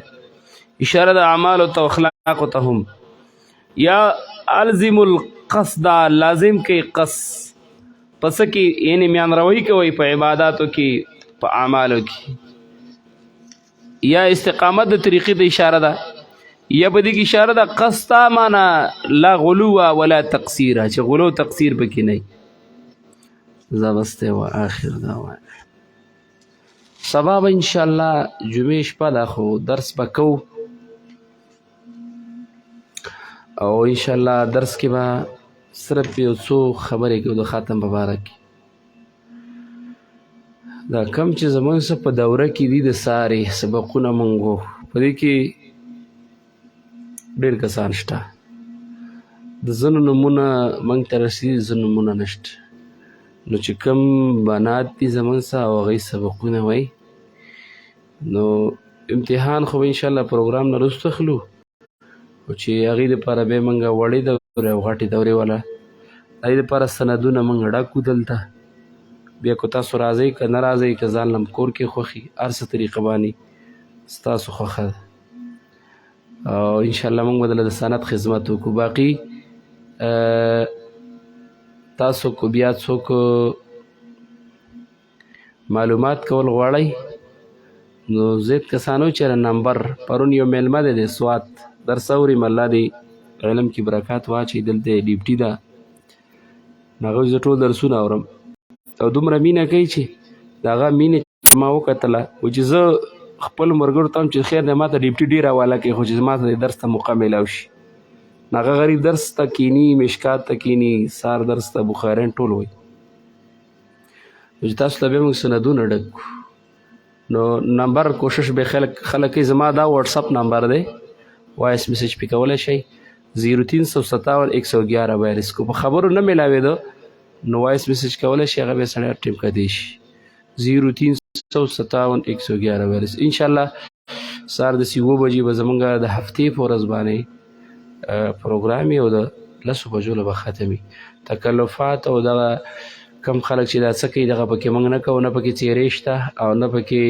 اشاره د اعمالو ته اخلاقو ته هم یا الزم القصد لازم کې قص پس کې یعنی میان روی کوئ په عباداتو کې په اعمالو کې یا استقامت د طریقې ته اشاره ده یا په دې کې اشاره ده قصد معنا لا غلو ولا تقصیر چې غلو تقصیر پکې نه زبسته و آخر دعوانا سبا به انشاءالله جمعې شپه ده خو درس به کوو او انشاءالله درس کې به صرف یو څو خبرې کوو د خاتم په باره کې دا کم چې زموږ څه په دوره کې دي د سارې سبقونه مونږ وو په دې کې ډېر کسان شته د ځینو نومونه موږ ته رسېدي ځینو نومونه نشته نو چې کوم بنات دي زموږ څه او هغوی سبقونه وایي نو امتحان خو به انشاءالله پروګرام نه وروسته اخلو خو چې هغې دپاره بیا موږ وړې دورې او غټې دورې والا هغې دپاره سندونه موږ ډکو دلته بیا که تاسو راځئ که نه راځئ که ځان لم کور کې خوښي هر څه طریقه باندې ستاسو خوښه ده او انشاءالله موږ به دله د سند خدمت وکړو باقي تاسو کو بیا څوک معلومات کول غواړئ نو زید کسانو چې نمبر پرون یو میلمه دی د سوات درس اوریم الله دې علم کې برکات واچوي دلته ډیپټي ده نو هغوی زه ټول درسونه اورم او دومره مینه کوي چې د هغه مینې چې ما وکتله و چې زه خپلو ملګرو ته هم چې خیر دی ما ته ډیپټي ډېر حواله کوي خو چې ما ته د درس ته موقع میلاو شي نو هغه غریب درس ته کینی مشکات ته کینی سار درس ته بخارین ټول وایي چې تاسو ته بیا موږ سندونه ډک کړو نو نمبر کوشش به خلک کوي زما دا واتساپ نمبر دی وایس میسج پې کولی شئ 030571142 کو په خبرو نه میلاوېده نو وایس میسج کولی شي هغه بیا سړی ټیم کدی شي 030571142 انشاءالله سهار د 7 بجې به زمونږ د هفتې په ورځ باندې پروګرام یې او د 10 بجو له به ختمي تکلفات او دغه کم خلک چې دا څه کوي دغه پکې موږ نه کوو نه پکې څیرې شته او نه پکې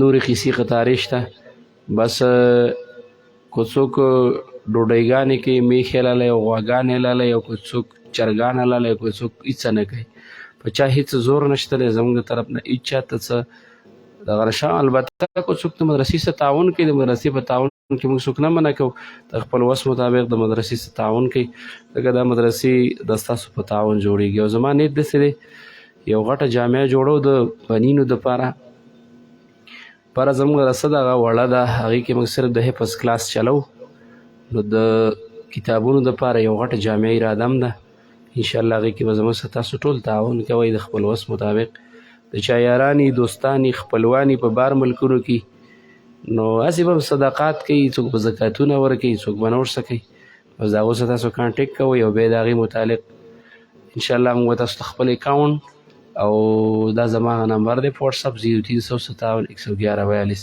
نورې قیسې قطارې شته بس که څوک ډوډۍ کوي میښې لالی او غواګانې لالی او که څوک چرګان لالی او که څوک هېڅ نه کوي په چا هېڅ زور نشته دی زموږ د طرف نه هېڅ چا ته څه دغه نشته البته که څوک د مدرسې سره تعاون کوي د مدرسې په تعاون کې موږ څوک نه منع کوو د خپل وس مطابق د مدرسې سره تعاون کوي ځکه دا مدرسې د ستاسو په تعاون جوړېږي او زما نیت داسې دی یو غټه جامعه جوړو د بنینو دپاره پر زموږ رسه دغه وړه ده هغې کې موږ صرف د حفظ کلاس چلو نو د کتابونو دپاره یو غټه جامعه اراده هم ده انشاءالله هغې کې به زموږ سره تاسو ټول تعاون کوئ د خپل وس مطابق د چا یارانې دوستانې خپلوانې په بار ملکونو کې نو هسې به صدقات کوي څوک به زکاتونه ورکوي څوک به نور څه کوي بس د هغو سره تاسو کانټیکټ کوئ او بیا د هغې متعلق انشاءالله موږ به تاسو ته خپل اکاونټ او دا زما نمبر دی په واتساپ 030571142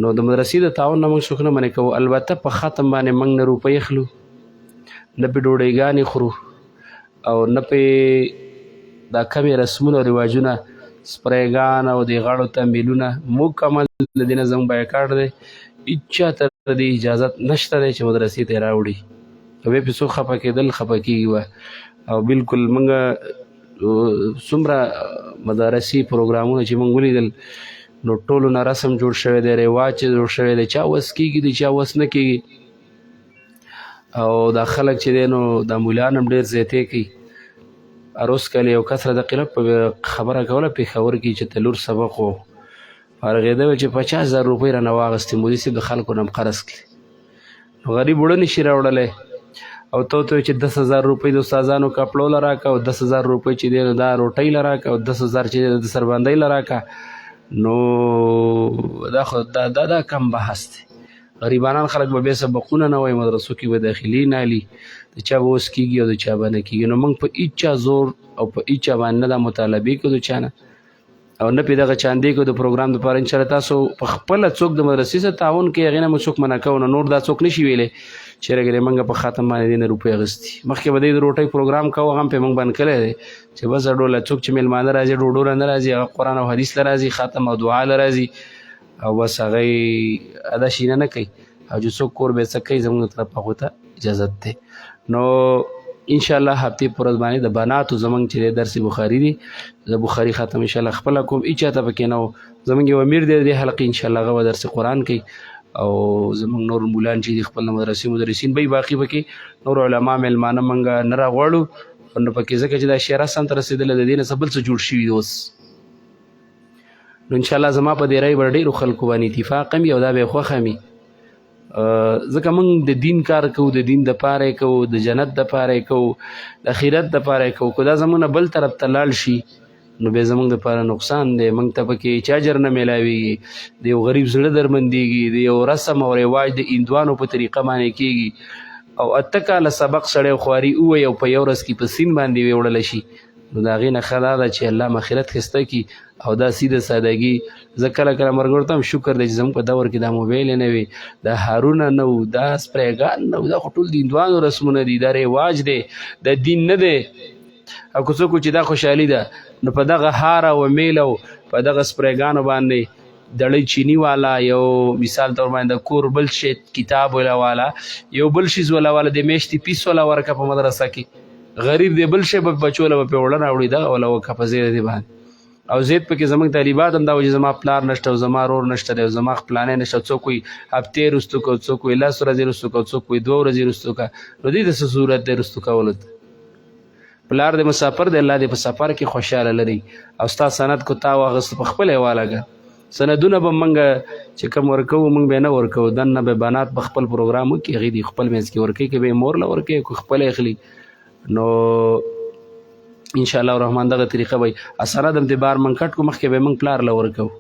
نو د مدرسې د تعاون نه موږ څوک نه منې کوو البته په ختم باندې موږ نه روپۍ اخلو نه پې ډوډۍ خورو او نه پې دا کمې رسمونه او رواجونه سپریګان او د غاړو تمبیلونه مکمل د دې نه زموږ بایکاټ دی هېڅ چا ته د دې اجازت نشته دی چې مدرسې ته یې راوړي که بیا پې څوک خفه کېدل خفه کېږي به او بلکل موږ څومره مدارسي پروګرامونه چې موږ ولیدل نو ټولو نه رسم جوړ شوی دی رواج چې جوړ شوی دی چا وس کېږي د چا وس نه کېږي او دا خلک چې دی نو دا مولان هم ډېر زیاتې کوي اروس کله یو کس را د قلب په خبره کوله پېښور کې چې د لور سبق و هغېده ویل چې 50,000 روپۍ رانه واخېستې مولي صاحب د خلکو نه هم قرض کړي نو غریب وړه نشي راوړلی او ته ورته وایي چې 10,000 روپۍ د استادانو کپړو له راکړه او 10,000 روپۍ چې دی نو دا روټۍ له راکړه او 10,000 چې دی د سربندۍ له راکړه نو دا خو دا کم بحث دی غریبانان خلک به بیا سبقونه نه وایي مدرسو کې به داخلي نه علي د چا به اوس کېږي او د چا به نه کېږي نو موږ په هېڅ چا زور او په هېڅ چا باندې نه دا مطالبې کوو د چا نه او نه پې دغه چاندې کوو د پروګرام دپاره انشاءالله تاسو په خپله څوک د مدرسې سره تعاون کوي هغې نه مو څوک منع کوو نو نور دا څوک نشي ویلی چې رګلې موږ په ختم باندې دې نه روپۍ اخېستي مخکې به دی د روټۍ پروګرام کوو هغه هم پې موږ بند کړی دی چې بس ډوله څوک چې میلمانه راځي ډوډو له نه راځي هغه قرآن او حدیث له راځي ختم او دعا له راځي او بس هغه دا شینه نه کوي او چې څوک کور به څه کوي زموږ طرف هغو ته اجازت دی نو انشاءالله هفتې په ورځ باندې د بناتو زموږ چې دی درس بخاري دی زه بخاري ختم انشاءالله خپله کوم هېچ چاته پکې نه و زموږ یو امیر دی د دې حلقې انشاءالله هغه به درس قرآن کوي او زموږ نور مولان چې دي خپل مدرسې مدرسین به باقي پکې نور علما میلمانه موږ نه راغواړو نو پکې ځکه چې دا شی رسم ته رسېدلی د دې نه څه بل څه جوړ شوي دي اوس نو انشاءالله زما په دې رایې به ډېرو خلکو باندې اتفاق هم وي او دا به یې خوښه مي ځکه موږ د دین کار کوو د دین دپاره یې کوو د جنت دپاره یې کوو د اخرت دپاره یې کوو که دا زموږ نه بل طرف ته لاړ شي نو بیا زموږ دپاره نقصان دی موږ ته پکې هېڅ اجر نه میلاویږي د یو غریب زړه درمندېږي د یو رسم او رواج د هندوانو په طریقه باندې کېږي او 8 کاله سبق سړی خواري ووایي او په یو ورځ کې په سیند باندې ویوړلی شي نو د هغې نه ښه دا ده چې الله مغفرت ښایسته کړي او دا سیده سادګي زه کله کله ملګرو ته هم شکر دی چې زموږ په دور کې دا موبایل نه وي دا هارونه نه وو دا سپریګان نه وو دا خو ټول د هندوانو رسمونه دي دا رواج دی د دین نه دی او که څوک چې دا خوشحالي ده نو په دغه هار او میل او په دغه سپریګانو باندې دړۍ چینی والا یو مثال طور باندې د کور بل شی کتاب والا یو بل شیز والا د میاشتې پیس والا ورکه په مدرسه کې غریب دی بل شی به بچو له پې وړه راوړي دغه والا وکه په ځای دی باندې او زید پکې زمونږ طالبات هم دا وایي زما پلار نشته او زما رور نشته دی او زما پلانی نشته. څوک وایي هفتې رستو کو، څوک وایي 10 ورځې رستو کو، څوک وایي 2 ورځې رستو کا. نو دې د څه صورت دی رستو کولو ته؟ پلار د مسافر دی، الله دې په سفر کې خوشحاله لري او ستا سند کو تا واغست په خپل حواله کړه. سندونه به موږ چې کوم ورکوو موږ به نه ورکوو، دننه به بنات په خپل پروګرام وکړي، هغې دې خپل منځ کې ورکوي، که به یې مور له ورکوي که خپله اخلي. نو انشاءالله الرحمن دغه طریقه به سند هم د بار موږ کټ کړو، مخکې به موږ پلار له ورکوو.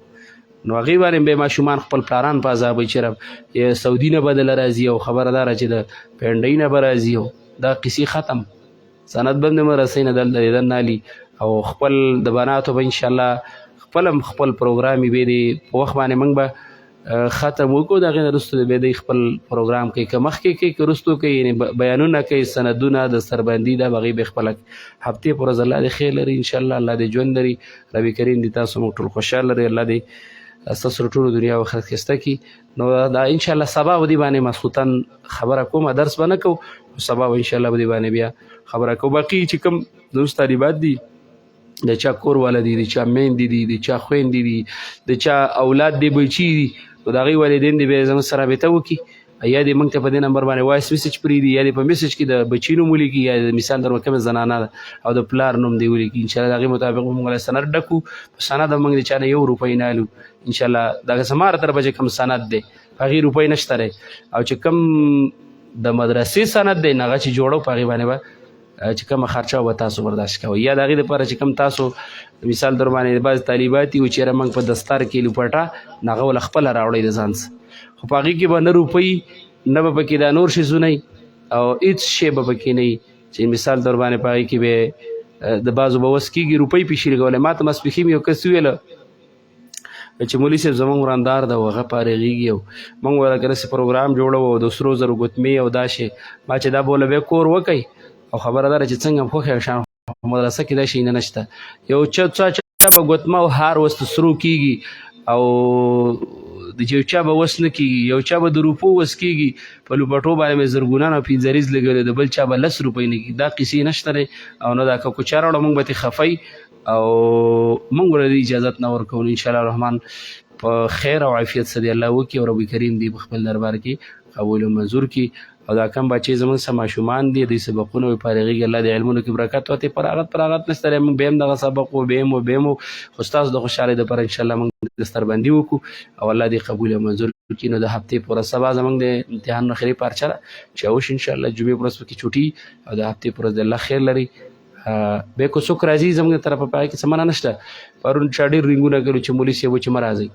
نو هغې باندې به ماشومان خپل پلاران په عذابوي چې سعودي نه به دله راځي او خبره داره چې د پینډۍ نه به راځي او دا قیسې ختم. سند به هم د مرسۍ نه دلته دننه علي او خپل د بناتو به انشاءالله خپل هم خپل پروګرام یې به د په وخت باندې موږ به ختم وکړو. د هغې نه وروسته به دی خپل پروګرام کوي، که مخکې کوي که وروستو کوي، یعنې بیانونه کوي، سندونه د سربندي دا به هغې به خپله هفتې پر ورځ الله دې خیر لري انشاءالله، الله دې ژوند لري، ربي کریم دې تاسو موږ ټول خوشحال لري، الله دې ستاسو ټولو دنیا او آخرت ښایسته کړي. نو دا انشاءالله سبا به دې باندې ماسخوتن خبره کومه، درس به نه کوو، سبا به انشاءالله به دې باندې بیا خبره کوو. باقي چې کوم زموږ طالبات دي، د چا کور والا دي، د چا میندې دي، د چا خویندې دي، د چا اولاد دي، بچي دي، نو د هغې والدین دې بیا زموږ سره رابطه وکړي، یا دې موږ ته په دې نمبر باندې وایس میسج پرېږدي، یا دې په میسج کې د بچي نوم ولیکي، یا د مثال در کومه زنانه ده او د پلار نوم دې ولیکي. انشاءالله د هغې مطابق به موږ له سند ډکو. په سند هم موږ د چا نه 1 روپۍ نه الو انشاءالله. دغه زما طرفه چې کوم سند دی په هغې روپۍ نشته دی، او چې کوم د مدرسې سند دی هغه چې جوړو په هغې باندې به چې کومه خرچه به تاسو برداشت کوئ، یا د هغې دپاره چې کوم تاسو مثال در باندې بعض طالبات دي چېرې موږ په دستار کې لوپټه نو هغه له خپله راوړئ د ځان څخه، خو په هغې کې به نه روپۍ نه به پکې دا نور شیزونه او هېڅ شی به پکې نه وي چې مثال در باندې په هغې کې به د بعضو به وس کېږي روپۍ پیشي لګولی. ما ته ماسپښین یو کس وویله چې مولي صاحب زموږ وراندار ده او هغه فارغېږي او موږ ورله که داسې پروګرام جوړوو او د سرو زرو ګوتمې او دا شی، ما چې دا بوله بیا کور وکئ او خبره داره چې څنګه هم خوښه شان په مدرسه کې دا شی نه نشته. یو چا به ګوتمه او هار وس د سرو کېږي او د یو چا به وس نه کېږي، یو چا به د روپو وس کېږي، په لوپټو باندې مې زرګونان او پنځریز لګولی، د بل چا به 10 روپۍ نه کېږي. دا قیسې نشته دی او نه دا که کوچا راوړه موږ به ترې خفئ او موږ ورته اجازت نه ورکوو. انشاءالله الرحمن په خیر او عافیت سره الله وکړي او رب کریم دې په خپل دربار کې قبول او منظور کړي. او دا کم بچې زموږ څه ماشومان دي دوی سبقونه وي فارغېږي، الله د علمونو کې برکت ورته فراغت نشته دی، موږ به هم دغه سبق و به هم خو ستاسو د خوشحالۍ دپاره انشاءالله موږ دستربندي وکړو او الله دې قبول او منظور کړي. نو د هفتې په ورځ سبا زموږ د امتحان اخري پارچه ده چې اوش انشاءالله جمعې په ورځ پکې چوټي او د هفتې په ورځ د الله خیر لري. بیا که څوک راځي زموږ د طرفه په هغې کې څه منع نشته. پرون چا ډېر رینګونه کړي چې مولي صاحب چې مه راځئ،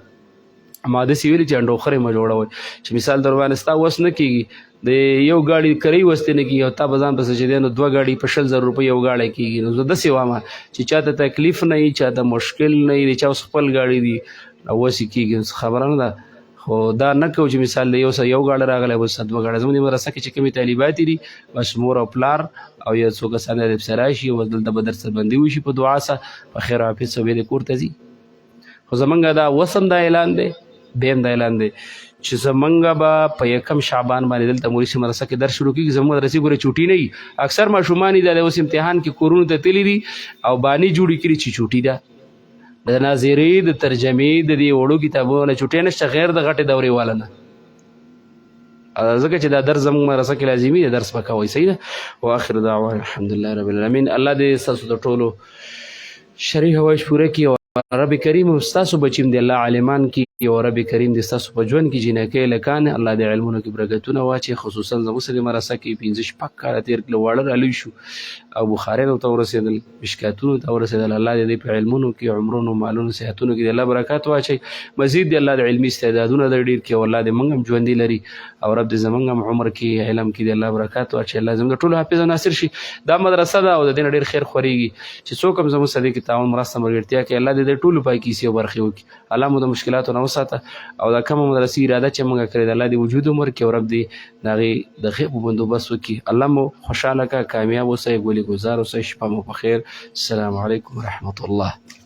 ما داسې ویلي چې انډوخرې مه جوړوئ چې مثال در باندې ستا وس نه کېږي، د یو ګاډي کرۍ وستې نه کېږي او تا به ځان پسې چې دی نو 2 ګاډي په 100,000 روپۍ یو ګاډی کېږي. نو زه داسې وایم چې چا ته تکلیف نه وي، چا ته مشکل نه وي، د چا اوس خپل ګاډي دي او وسې کېږي، خبره نه ده. خو دا نه کوو چې مثال د یو ګاډی راغلی بس 2 ګاډی. زموږ د مدرسه کې چې کومې طالبات دي بس مور او پلار او یا څو کسان د پسې راشي او دلته به درسبندي وشي په دعا سره په خیر او عافیت سره بیا د کور ته ځي. خو زمونږ دا وسم دا اعلان دی، بیا هم دا اعلان دی چې زمونږ به په 1 شعبان باندې دلته موري مدرسه کې درس شروع کېږي. زموږ مدرسې ګوره چوټي نه وي، اکثر ماشومان یې د اوس امتحان کې کورونو ته تللي دي او بانې جوړې کړي چې چوټي ده. د ناظرې د ترجمې د دې وړو کتابونو نه چوټۍ نشته غیر د غټې دورې والا نه، ځکه چې دا درس زموږ مدرسه کې لازمي دی، درس به کوئ. صحیح ده. واخر دعوانا الحمدلله رب العالمین. الله دې ستاسو د ټولو شرعي حوایج پوره کړي او رب کریم ستاسو بچیم دی الله عالمان کی او رب کریم دې ستاسو په ژوند کې جنکۍ لکان الله دې علمونو کې برکتونه واچي. خصوصا زموږ سره مدرسه کې 15 کاله تېر کړل، واړه رالوی شو او بخاریانو ته ورسېدل، مشکاتونو ته ورسېدل. الله دې په علمونو کې، عمرونو، مالونو، صحتونو کې الله برکات واچي. مزید دې الله د علمي استعدادونه دې ډېر کړي او الله دې موږ هم ژوندي لري او رب دې زموږ هم عمر کې علم کې دې الله برکات واچي. الله زموږ ټولو حافظ او ناصر شي. دا مدرسه ده او د دې نه ډېر خیر خورېږي چې څوک هم زموږ سره کې تعاون مرسته ملګرتیا کوي. الله دې ټولو پای کیسې او برخې وکړي. الله مو د مشکلاتو نه وساته او دا کومه مدرسې اراده چې موږ کړې ده الله دې وجود عمر کې او رب دې د هغې د غیبو بندوبست وکړي. الله مو خوشحاله کړه، کامیاب اوسئ، ګلې ګزار اوسئ. شپه مو په خیر. السلام علیکم ورحمة الله.